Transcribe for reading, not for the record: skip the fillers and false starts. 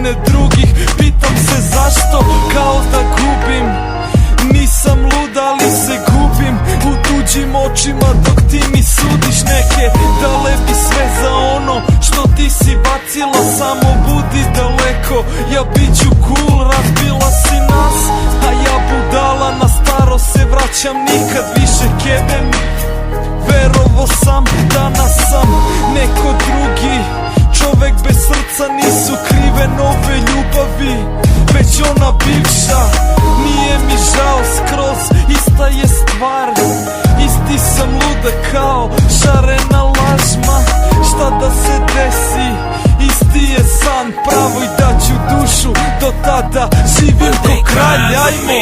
sudbine drugih. Pitam se zašto, kao da gubim. Nisam lud, ali se gubim u tuđim očima dok ti mi sudiš neke. Dale bi sve za ono što ti si bacila, samo budi daleko. Ja bit ću cool, razbila si nas, a ja budala, na staro se vraćam, nikad više kebe mi. Verovo sam, danas sam neko drugi. Čovek bez srca, nisu krive nove ljubavi, već ona bivša. Nije mi žao skroz, ista je stvar. Isti sam luda kao šarena lažma. Šta da se desi, isti je san. Pravo i daću dušu, do tada živim ko kralj, ajmo.